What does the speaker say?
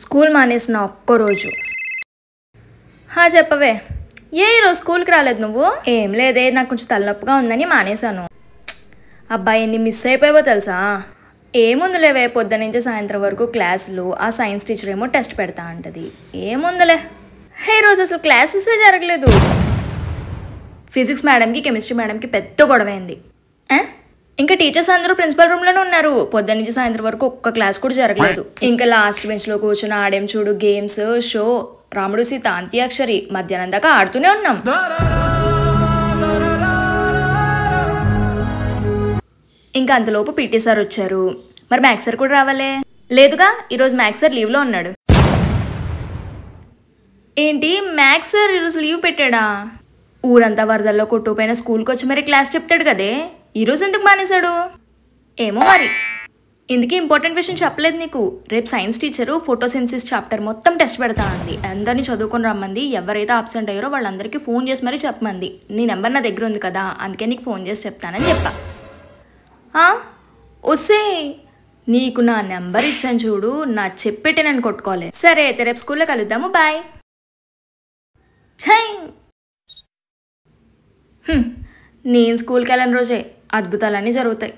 School మానేసిన ఒక్కరోజు. చెప్పవే, ఈరోజు స్కూల్కి రాలేదు నువ్వు? ఏం లేదే, నాకు కొంచెం తలనొప్పిగా ఉందని మానేశాను. అబ్బాయి ఎన్ని మిస్ అయిపోయావో తెలుసా? ఏముందులేవే, పొద్దున నుంచి సాయంత్రం వరకు క్లాసులు, ఆ సైన్స్ టీచర్ ఏమో టెస్ట్ పెడతా అంటది. ఏముందులే, ఈరోజు అసలు క్లాసెసే జరగలేదు. ఫిజిక్స్ మేడంకి కెమిస్ట్రీ మేడంకి పెద్ద గొడవైంది. ఇంకా టీచర్స్ అందరూ ప్రిన్సిపల్ రూమ్లోనే ఉన్నారు. పొద్దున్న నుంచి సాయంత్రం వరకు ఒక్క క్లాస్ కూడా జరగలేదు. ఇంకా లాస్ట్ బెంచ్లో కూర్చుని ఆడేం చూడు, గేమ్స్ షో, రాముడు సీత, అంత్యాక్షరి, మధ్యాహ్నం దాకా ఆడుతూనే ఉన్నాం. ఇంకా అంతలోపు పీటీ సార్ వచ్చారు. మరి మ్యాథ్స్ సార్ కూడా రావాలే. లేదుగా, ఈరోజు మ్యాథ్స్ సార్ లీవ్లో ఉన్నాడు. ఏంటి, మ్యాథ్స్ సార్ ఈరోజు లీవ్ పెట్టాడా? ఊరంతా వరదల్లో కొట్టుకుపోయిన స్కూల్కి వచ్చి మరి క్లాస్ చెప్తాడు కదే, ఈరోజు ఎందుకు మానేశాడు ఏమో మరి. ఇందుకే ఇంపార్టెంట్ విషయం చెప్పలేదు నీకు. రేపు సైన్స్ టీచరు ఫోటోసిన్సిస్ చాప్టర్ మొత్తం టెస్ట్ పెడతా అంది. అందరినీ చదువుకొని రమ్మంది. ఎవరైతే అబ్సెంట్ అయ్యారో వాళ్ళందరికీ ఫోన్ చేసి మరీ చెప్పమంది. నీ నెంబర్ నా దగ్గర ఉంది కదా, అందుకే నీకు ఫోన్ చేసి చెప్తానని చెప్పా. వస్తే నీకు నా నెంబర్ ఇచ్చాను చూడు, నా చెప్పెట్టే నన్ను కొట్టుకోలే. సరే అయితే రేపు స్కూల్లో కలుద్దాము, బాయ్. నేను స్కూల్కి వెళ్ళిన రోజే అద్భుతాలన్నీ జరుగుతాయి.